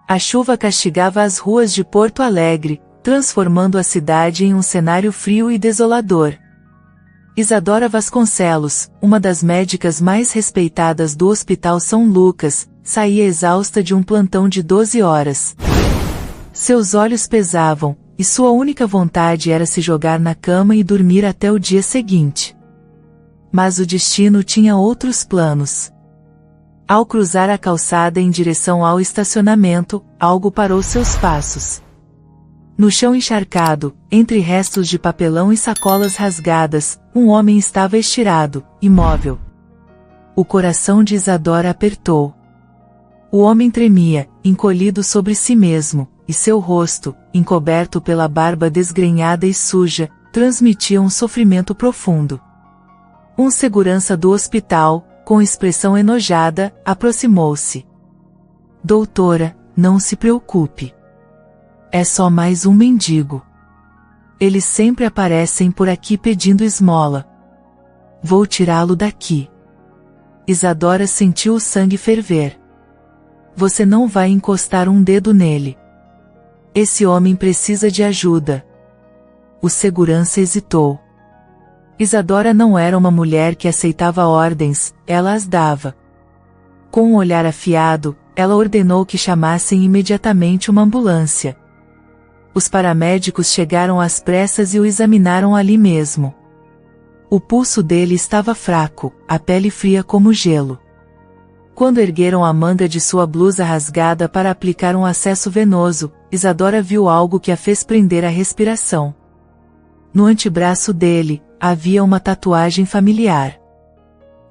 A chuva castigava as ruas de Porto Alegre, transformando a cidade em um cenário frio e desolador. Isadora Vasconcelos, uma das médicas mais respeitadas do Hospital São Lucas, saía exausta de um plantão de 12 horas. Seus olhos pesavam, e sua única vontade era se jogar na cama e dormir até o dia seguinte. Mas o destino tinha outros planos. Ao cruzar a calçada em direção ao estacionamento, algo parou seus passos. No chão encharcado, entre restos de papelão e sacolas rasgadas, um homem estava estirado, imóvel. O coração de Isadora apertou. O homem tremia, encolhido sobre si mesmo, e seu rosto, encoberto pela barba desgrenhada e suja, transmitia um sofrimento profundo. Um segurança do hospital, com expressão enojada, aproximou-se. Doutora, não se preocupe. É só mais um mendigo. Eles sempre aparecem por aqui pedindo esmola. Vou tirá-lo daqui. Isadora sentiu o sangue ferver. Você não vai encostar um dedo nele. Esse homem precisa de ajuda. O segurança hesitou. Isadora não era uma mulher que aceitava ordens, ela as dava. Com um olhar afiado, ela ordenou que chamassem imediatamente uma ambulância. Os paramédicos chegaram às pressas e o examinaram ali mesmo. O pulso dele estava fraco, a pele fria como gelo. Quando ergueram a manga de sua blusa rasgada para aplicar um acesso venoso, Isadora viu algo que a fez prender a respiração. No antebraço dele, havia uma tatuagem familiar.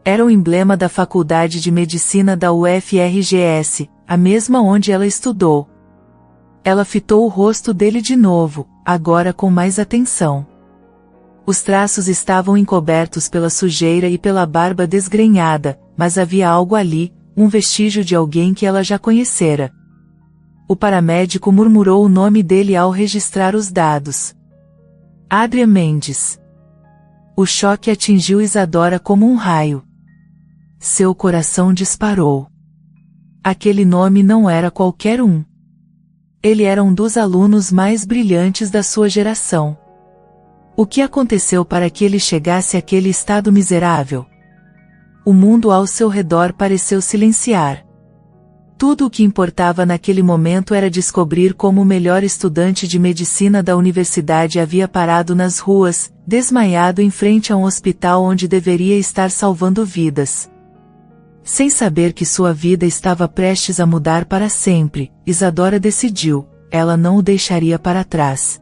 Era o emblema da Faculdade de Medicina da UFRGS, a mesma onde ela estudou. Ela fitou o rosto dele de novo, agora com mais atenção. Os traços estavam encobertos pela sujeira e pela barba desgrenhada, mas havia algo ali, um vestígio de alguém que ela já conhecera. O paramédico murmurou o nome dele ao registrar os dados. Adrian Mendes. O choque atingiu Isadora como um raio. Seu coração disparou. Aquele nome não era qualquer um. Ele era um dos alunos mais brilhantes da sua geração. O que aconteceu para que ele chegasse àquele estado miserável? O mundo ao seu redor pareceu silenciar. Tudo o que importava naquele momento era descobrir como o melhor estudante de medicina da universidade havia parado nas ruas, desmaiado em frente a um hospital onde deveria estar salvando vidas. Sem saber que sua vida estava prestes a mudar para sempre, Isadora decidiu, ela não o deixaria para trás.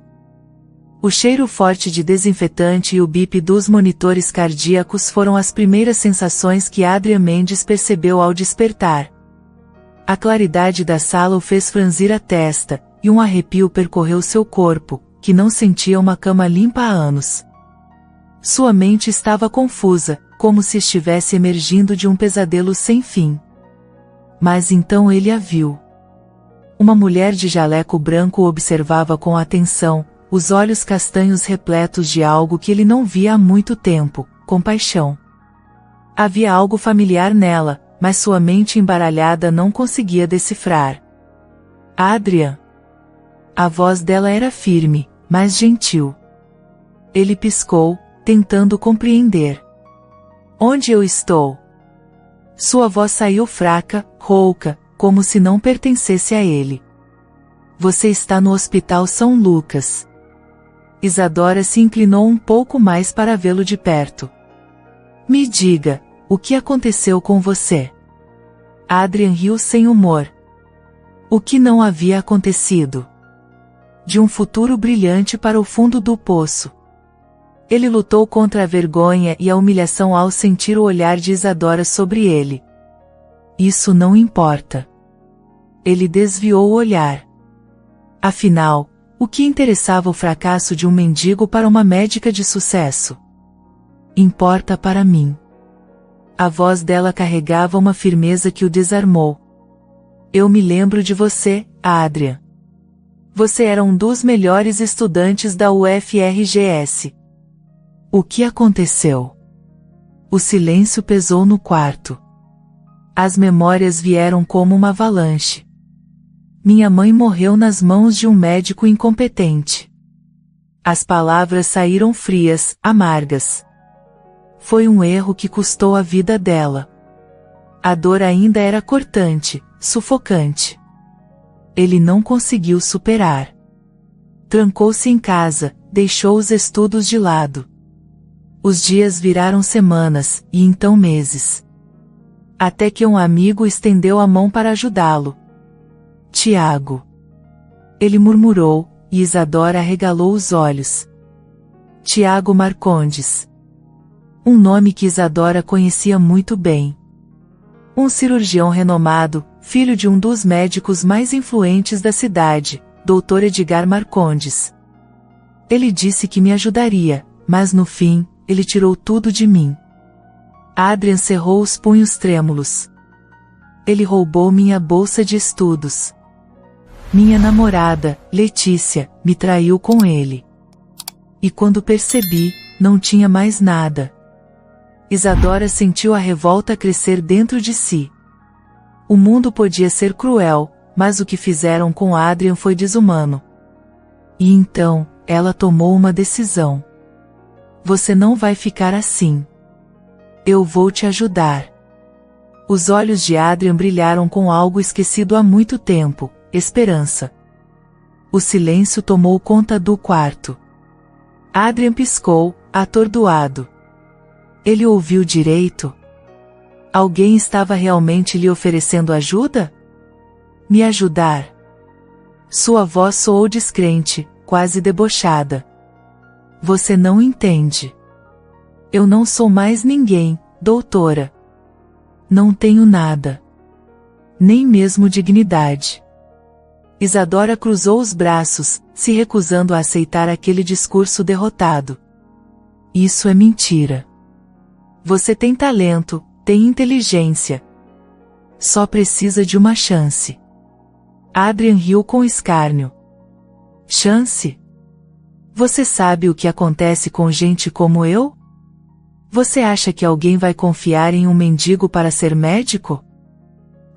O cheiro forte de desinfetante e o bip dos monitores cardíacos foram as primeiras sensações que Adrian Mendes percebeu ao despertar. A claridade da sala o fez franzir a testa, e um arrepio percorreu seu corpo, que não sentia uma cama limpa há anos. Sua mente estava confusa, como se estivesse emergindo de um pesadelo sem fim. Mas então ele a viu. Uma mulher de jaleco branco o observava com atenção, os olhos castanhos repletos de algo que ele não via há muito tempo, compaixão. Havia algo familiar nela, mas sua mente embaralhada não conseguia decifrar. Adrian. A voz dela era firme, mas gentil. Ele piscou, tentando compreender. Onde eu estou? Sua voz saiu fraca, rouca, como se não pertencesse a ele. Você está no Hospital São Lucas. Isadora se inclinou um pouco mais para vê-lo de perto. Me diga, o que aconteceu com você? Adrian riu sem humor. O que não havia acontecido? De um futuro brilhante para o fundo do poço. Ele lutou contra a vergonha e a humilhação ao sentir o olhar de Isadora sobre ele. Isso não importa. Ele desviou o olhar. Afinal, o que interessava o fracasso de um mendigo para uma médica de sucesso? Importa para mim. A voz dela carregava uma firmeza que o desarmou. Eu me lembro de você, Adrian. Você era um dos melhores estudantes da UFRGS. O que aconteceu? O silêncio pesou no quarto. As memórias vieram como uma avalanche. minha mãe morreu nas mãos de um médico incompetente. As palavras saíram frias, amargas. Foi um erro que custou a vida dela. A dor ainda era cortante, sufocante. Ele não conseguiu superar. Trancou-se em casa, deixou os estudos de lado. Os dias viraram semanas, e então meses. Até que um amigo estendeu a mão para ajudá-lo. Tiago. Ele murmurou, e Isadora arregalou os olhos. Tiago Marcondes. Um nome que Isadora conhecia muito bem. Um cirurgião renomado, filho de um dos médicos mais influentes da cidade, Dr. Edgar Marcondes. Ele disse que me ajudaria, mas no fim, ele tirou tudo de mim. Adrian cerrou os punhos trêmulos. Ele roubou minha bolsa de estudos. Minha namorada, Letícia, me traiu com ele. E quando percebi, não tinha mais nada. Isadora sentiu a revolta crescer dentro de si. O mundo podia ser cruel, mas o que fizeram com Adrian foi desumano. E então, ela tomou uma decisão. Você não vai ficar assim. Eu vou te ajudar. Os olhos de Adrian brilharam com algo esquecido há muito tempo, esperança. O silêncio tomou conta do quarto. Adrian piscou, atordoado. Ele ouviu direito? Alguém estava realmente lhe oferecendo ajuda? Me ajudar? Sua voz soou descrente, quase debochada. Você não entende. Eu não sou mais ninguém, doutora. Não tenho nada. Nem mesmo dignidade. Isadora cruzou os braços, se recusando a aceitar aquele discurso derrotado. Isso é mentira. Você tem talento, tem inteligência. Só precisa de uma chance. Adrian riu com escárnio. Chance? Você sabe o que acontece com gente como eu? Você acha que alguém vai confiar em um mendigo para ser médico?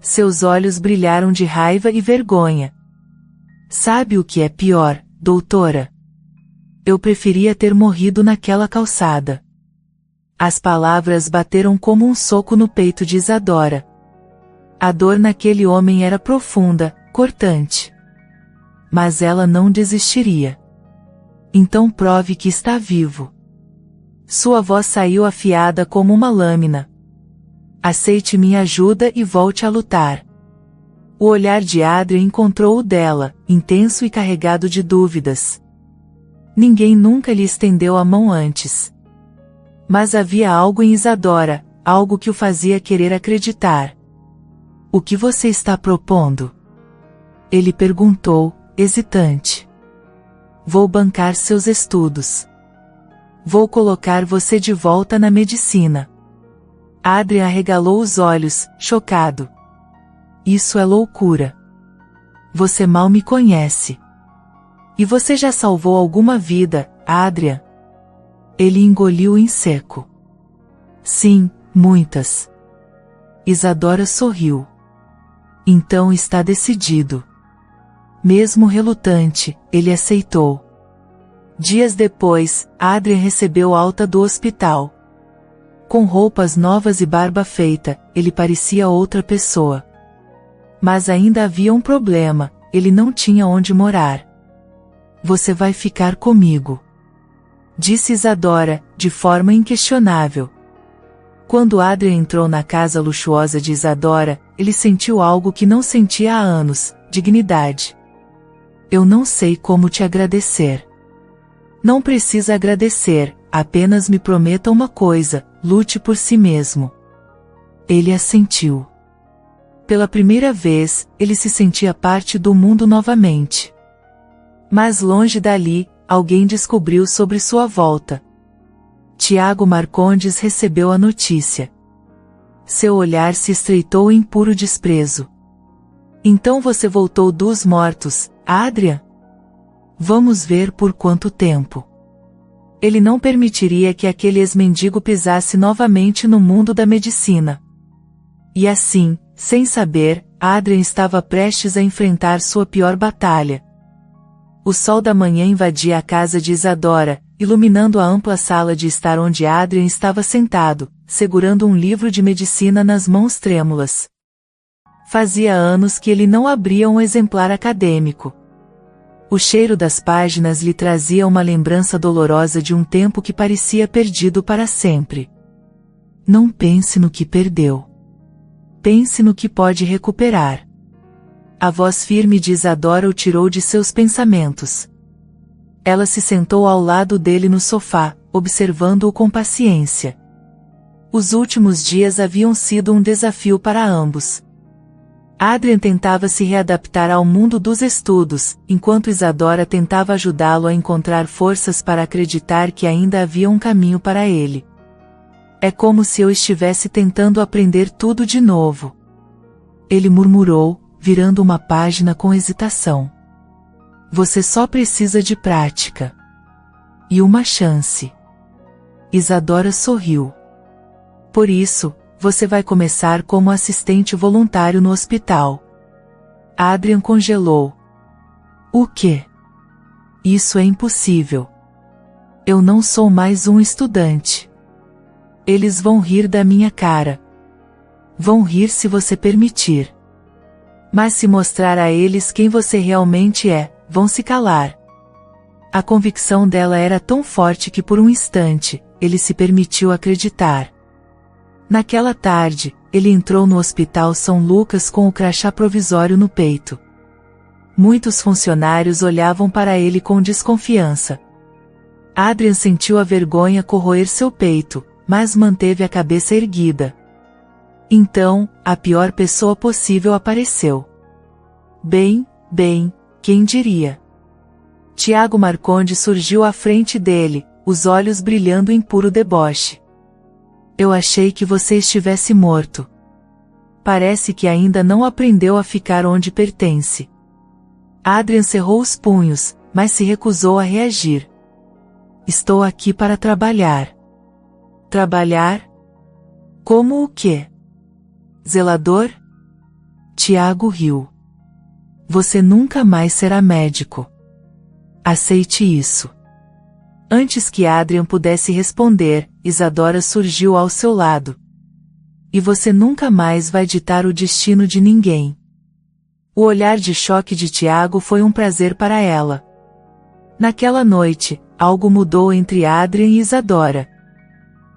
Seus olhos brilharam de raiva e vergonha. Sabe o que é pior, doutora? Eu preferia ter morrido naquela calçada. As palavras bateram como um soco no peito de Isadora. A dor naquele homem era profunda, cortante. Mas ela não desistiria. Então prove que está vivo. Sua voz saiu afiada como uma lâmina. Aceite minha ajuda e volte a lutar. O olhar de Adrian encontrou o dela, intenso e carregado de dúvidas. Ninguém nunca lhe estendeu a mão antes. Mas havia algo em Isadora, algo que o fazia querer acreditar. O que você está propondo? Ele perguntou, hesitante. Vou bancar seus estudos. Vou colocar você de volta na medicina. Adrian arregalou os olhos, chocado. Isso é loucura. Você mal me conhece. E você já salvou alguma vida, Adrian? Ele engoliu em seco. Sim, muitas. Isadora sorriu. Então está decidido. Mesmo relutante, ele aceitou. Dias depois, Adrian recebeu alta do hospital. Com roupas novas e barba feita, ele parecia outra pessoa. Mas ainda havia um problema, ele não tinha onde morar. Você vai ficar comigo, disse Isadora, de forma inquestionável. Quando Adrian entrou na casa luxuosa de Isadora, ele sentiu algo que não sentia há anos, dignidade. Eu não sei como te agradecer. Não precisa agradecer, apenas me prometa uma coisa, lute por si mesmo. Ele assentiu. Pela primeira vez, ele se sentia parte do mundo novamente. Mas longe dali, alguém descobriu sobre sua volta. Tiago Marcondes recebeu a notícia. Seu olhar se estreitou em puro desprezo. Então você voltou dos mortos, Adrian? Vamos ver por quanto tempo. Ele não permitiria que aquele ex-mendigo pisasse novamente no mundo da medicina. E assim, sem saber, Adrian estava prestes a enfrentar sua pior batalha. O sol da manhã invadia a casa de Isadora, iluminando a ampla sala de estar onde Adrian estava sentado, segurando um livro de medicina nas mãos trêmulas. Fazia anos que ele não abria um exemplar acadêmico. O cheiro das páginas lhe trazia uma lembrança dolorosa de um tempo que parecia perdido para sempre. Não pense no que perdeu. Pense no que pode recuperar. A voz firme de Isadora o tirou de seus pensamentos. Ela se sentou ao lado dele no sofá, observando-o com paciência. Os últimos dias haviam sido um desafio para ambos. Adrian tentava se readaptar ao mundo dos estudos, enquanto Isadora tentava ajudá-lo a encontrar forças para acreditar que ainda havia um caminho para ele. É como se eu estivesse tentando aprender tudo de novo. Ele murmurou, virando uma página com hesitação. Você só precisa de prática. E uma chance. Isadora sorriu. Por isso, você vai começar como assistente voluntário no hospital. Adrian congelou. O quê? Isso é impossível. Eu não sou mais um estudante. Eles vão rir da minha cara. Vão rir se você permitir. Mas se mostrar a eles quem você realmente é, vão se calar. A convicção dela era tão forte que por um instante, ele se permitiu acreditar. Naquela tarde, ele entrou no Hospital São Lucas com o crachá provisório no peito. Muitos funcionários olhavam para ele com desconfiança. Adrian sentiu a vergonha corroer seu peito, mas manteve a cabeça erguida. Então, a pior pessoa possível apareceu. Bem, quem diria? Tiago Marconde surgiu à frente dele, os olhos brilhando em puro deboche. Eu achei que você estivesse morto. Parece que ainda não aprendeu a ficar onde pertence. Adrian cerrou os punhos, mas se recusou a reagir. Estou aqui para trabalhar. Trabalhar? Como o quê? Zelador? Tiago riu. Você nunca mais será médico. Aceite isso. Antes que Adrian pudesse responder, Isadora surgiu ao seu lado. E você nunca mais vai ditar o destino de ninguém. O olhar de choque de Tiago foi um prazer para ela. Naquela noite, algo mudou entre Adrian e Isadora.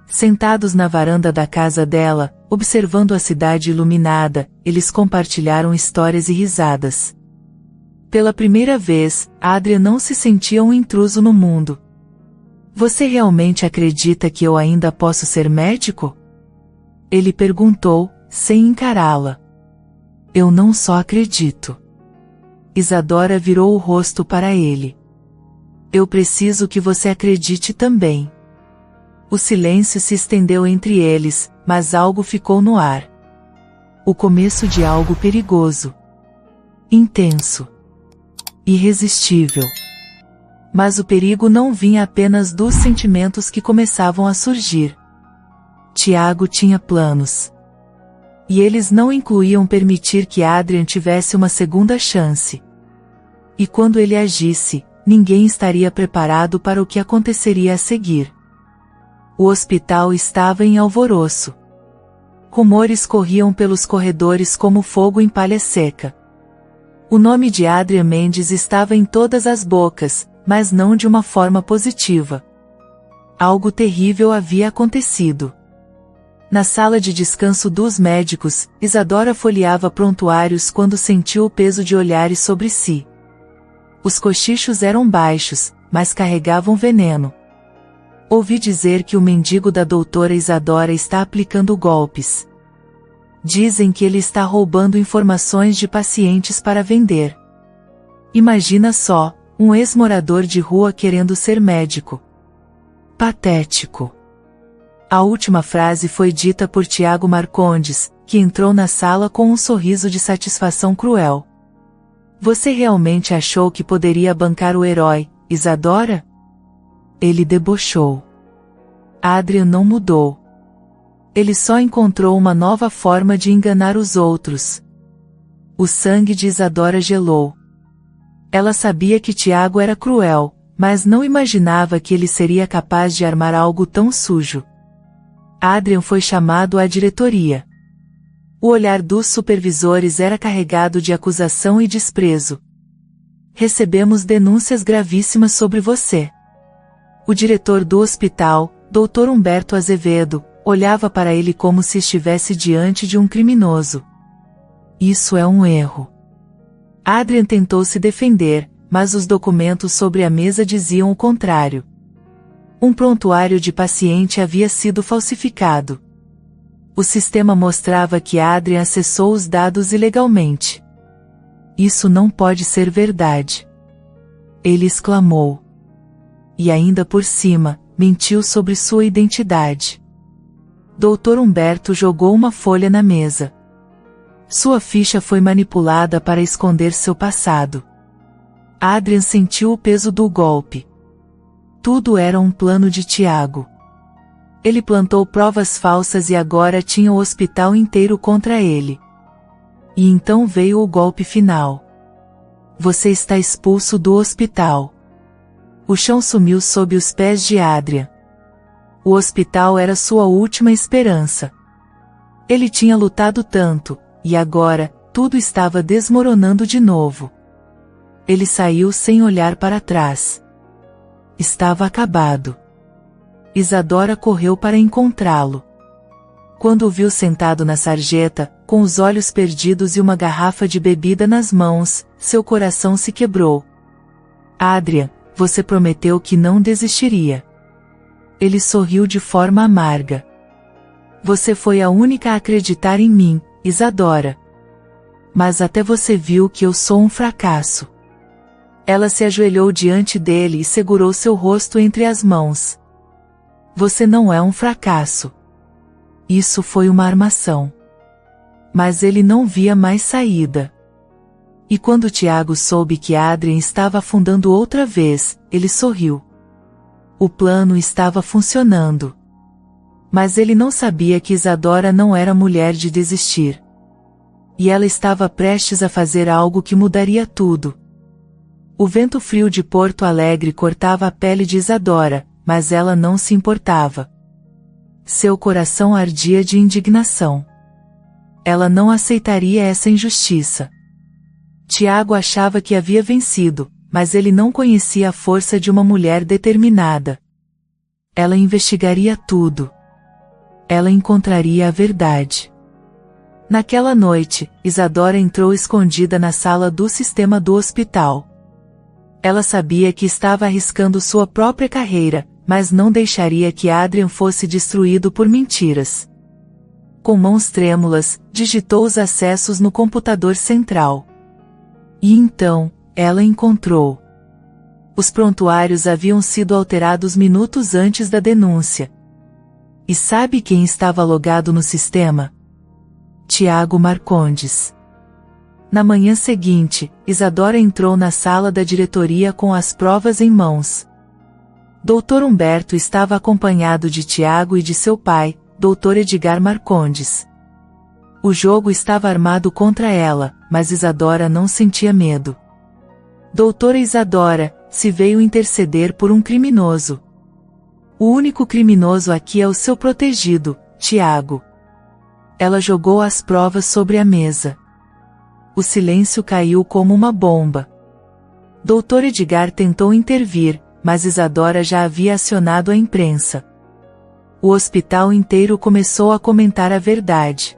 Sentados na varanda da casa dela, observando a cidade iluminada, eles compartilharam histórias e risadas. Pela primeira vez, Adrian não se sentia um intruso no mundo. Você realmente acredita que eu ainda posso ser médico? Ele perguntou, sem encará-la. Eu não só acredito. Isadora virou o rosto para ele. Eu preciso que você acredite também. O silêncio se estendeu entre eles, mas algo ficou no ar. O começo de algo perigoso. Intenso. Irresistível. Mas o perigo não vinha apenas dos sentimentos que começavam a surgir. Tiago tinha planos. E eles não incluíam permitir que Adrian tivesse uma segunda chance. E quando ele agisse, ninguém estaria preparado para o que aconteceria a seguir. O hospital estava em alvoroço. Rumores corriam pelos corredores como fogo em palha seca. O nome de Adrian Mendes estava em todas as bocas, mas não de uma forma positiva. Algo terrível havia acontecido. Na sala de descanso dos médicos, Isadora folheava prontuários quando sentiu o peso de olhares sobre si. Os cochichos eram baixos, mas carregavam veneno. Ouvi dizer que o mendigo da doutora Isadora está aplicando golpes. Dizem que ele está roubando informações de pacientes para vender. Imagina só, um ex-morador de rua querendo ser médico. Patético. A última frase foi dita por Tiago Marcondes, que entrou na sala com um sorriso de satisfação cruel. Você realmente achou que poderia bancar o herói, Isadora? Ele debochou. Adrian não mudou. Ele só encontrou uma nova forma de enganar os outros. O sangue de Isadora gelou. Ela sabia que Tiago era cruel, mas não imaginava que ele seria capaz de armar algo tão sujo. Adrian foi chamado à diretoria. O olhar dos supervisores era carregado de acusação e desprezo. Recebemos denúncias gravíssimas sobre você. O diretor do hospital, Dr. Humberto Azevedo, olhava para ele como se estivesse diante de um criminoso. Isso é um erro. Adrian tentou se defender, mas os documentos sobre a mesa diziam o contrário. Um prontuário de paciente havia sido falsificado. O sistema mostrava que Adrian acessou os dados ilegalmente. Isso não pode ser verdade. Ele exclamou. E ainda por cima, mentiu sobre sua identidade. Dr. Humberto jogou uma folha na mesa. Sua ficha foi manipulada para esconder seu passado. Adrian sentiu o peso do golpe. Tudo era um plano de Tiago. Ele plantou provas falsas e agora tinha o hospital inteiro contra ele. E então veio o golpe final. Você está expulso do hospital. O chão sumiu sob os pés de Adrian. O hospital era sua última esperança. Ele tinha lutado tanto, e agora, tudo estava desmoronando de novo. Ele saiu sem olhar para trás. Estava acabado. Isadora correu para encontrá-lo. Quando o viu sentado na sarjeta, com os olhos perdidos e uma garrafa de bebida nas mãos, seu coração se quebrou. Adrian, você prometeu que não desistiria. Ele sorriu de forma amarga. Você foi a única a acreditar em mim, Isadora. Mas até você viu que eu sou um fracasso. Ela se ajoelhou diante dele e segurou seu rosto entre as mãos. Você não é um fracasso. Isso foi uma armação. Mas ele não via mais saída. E quando Tiago soube que Adrian estava afundando outra vez, ele sorriu. O plano estava funcionando. Mas ele não sabia que Isadora não era mulher de desistir. E ela estava prestes a fazer algo que mudaria tudo. O vento frio de Porto Alegre cortava a pele de Isadora, mas ela não se importava. Seu coração ardia de indignação. Ela não aceitaria essa injustiça. Tiago achava que havia vencido, mas ele não conhecia a força de uma mulher determinada. Ela investigaria tudo. Ela encontraria a verdade. Naquela noite, Isadora entrou escondida na sala do sistema do hospital. Ela sabia que estava arriscando sua própria carreira, mas não deixaria que Adrian fosse destruído por mentiras. Com mãos trêmulas, digitou os acessos no computador central. E então, ela encontrou. Os prontuários haviam sido alterados minutos antes da denúncia. E sabe quem estava logado no sistema? Tiago Marcondes. Na manhã seguinte, Isadora entrou na sala da diretoria com as provas em mãos. Dr. Humberto estava acompanhado de Tiago e de seu pai, Dr. Edgar Marcondes. O jogo estava armado contra ela, mas Isadora não sentia medo. Doutora Isadora, se veio interceder por um criminoso. O único criminoso aqui é o seu protegido, Tiago. Ela jogou as provas sobre a mesa. O silêncio caiu como uma bomba. Dr. Edgar tentou intervir, mas Isadora já havia acionado a imprensa. O hospital inteiro começou a comentar a verdade.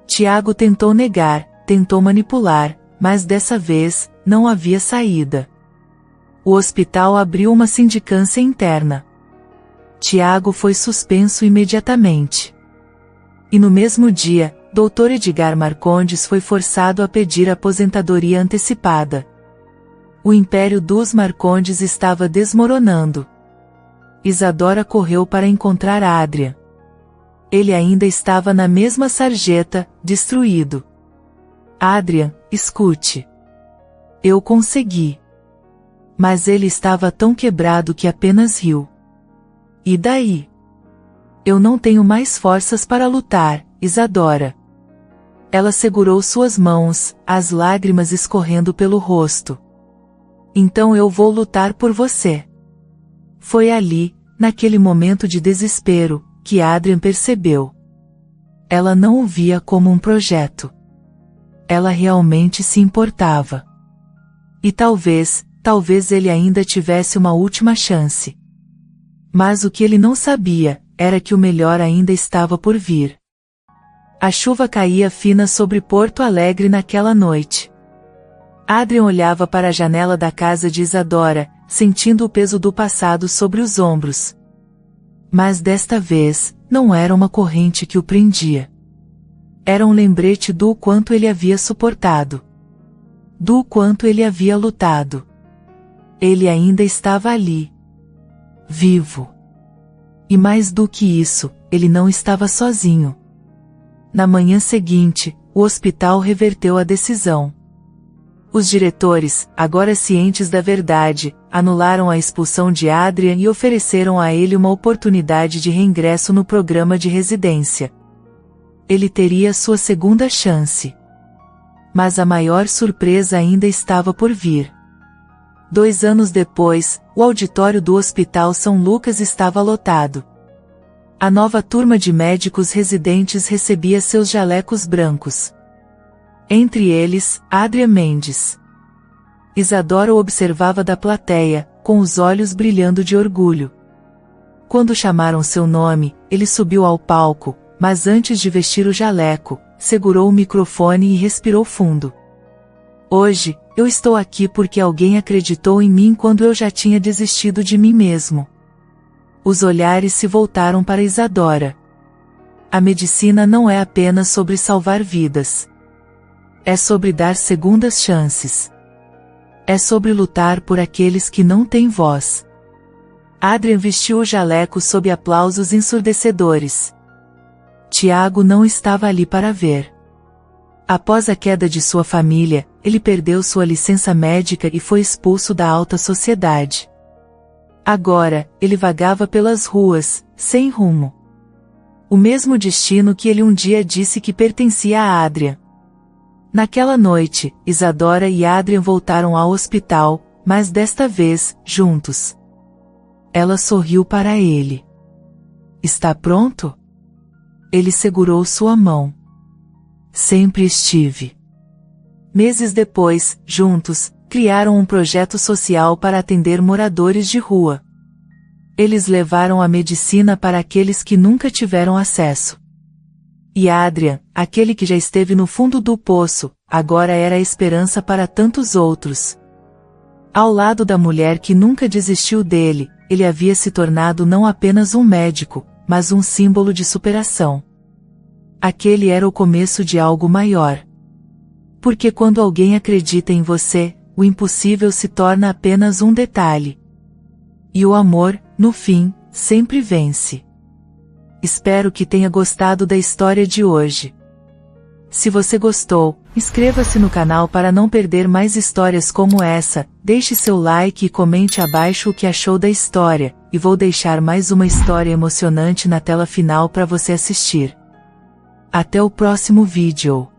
Tiago tentou negar, tentou manipular, mas dessa vez, não havia saída. O hospital abriu uma sindicância interna. Tiago foi suspenso imediatamente. E no mesmo dia, Dr. Edgar Marcondes foi forçado a pedir aposentadoria antecipada. O império dos Marcondes estava desmoronando. Isadora correu para encontrar Adrian. Ele ainda estava na mesma sarjeta, destruído. Adrian, escute. Eu consegui. Mas ele estava tão quebrado que apenas riu. E daí? Eu não tenho mais forças para lutar, Isadora. Ela segurou suas mãos, as lágrimas escorrendo pelo rosto. Então eu vou lutar por você. Foi ali, naquele momento de desespero, que Adrian percebeu. Ela não o via como um projeto. Ela realmente se importava. E talvez ele ainda tivesse uma última chance. Mas o que ele não sabia, era que o melhor ainda estava por vir. A chuva caía fina sobre Porto Alegre naquela noite. Adrian olhava para a janela da casa de Isadora, sentindo o peso do passado sobre os ombros. Mas desta vez, não era uma corrente que o prendia. Era um lembrete do quanto ele havia suportado. Do quanto ele havia lutado. Ele ainda estava ali. Vivo. E mais do que isso, ele não estava sozinho. Na manhã seguinte, o hospital reverteu a decisão. Os diretores, agora cientes da verdade, anularam a expulsão de Adrian e ofereceram a ele uma oportunidade de reingresso no programa de residência. Ele teria sua segunda chance. Mas a maior surpresa ainda estava por vir. 2 anos depois, o auditório do Hospital São Lucas estava lotado. A nova turma de médicos residentes recebia seus jalecos brancos. Entre eles, Adrian Mendes. Isadora o observava da plateia, com os olhos brilhando de orgulho. Quando chamaram seu nome, ele subiu ao palco, mas antes de vestir o jaleco, segurou o microfone e respirou fundo. Hoje, eu estou aqui porque alguém acreditou em mim quando eu já tinha desistido de mim mesmo. Os olhares se voltaram para Isadora. A medicina não é apenas sobre salvar vidas. É sobre dar segundas chances. É sobre lutar por aqueles que não têm voz. Adrian vestiu o jaleco sob aplausos ensurdecedores. Tiago não estava ali para ver. Após a queda de sua família, ele perdeu sua licença médica e foi expulso da alta sociedade. Agora, ele vagava pelas ruas, sem rumo. O mesmo destino que ele um dia disse que pertencia a Adrian. Naquela noite, Isadora e Adrian voltaram ao hospital, mas desta vez, juntos. Ela sorriu para ele. Está pronto? Ele segurou sua mão. Sempre estive. Meses depois, juntos, criaram um projeto social para atender moradores de rua. Eles levaram a medicina para aqueles que nunca tiveram acesso. E Adrian, aquele que já esteve no fundo do poço, agora era a esperança para tantos outros. Ao lado da mulher que nunca desistiu dele, ele havia se tornado não apenas um médico, mas um símbolo de superação. Aquele era o começo de algo maior. Porque quando alguém acredita em você, o impossível se torna apenas um detalhe. E o amor, no fim, sempre vence. Espero que tenha gostado da história de hoje. Se você gostou, inscreva-se no canal para não perder mais histórias como essa, deixe seu like e comente abaixo o que achou da história, e vou deixar mais uma história emocionante na tela final para você assistir. Até o próximo vídeo.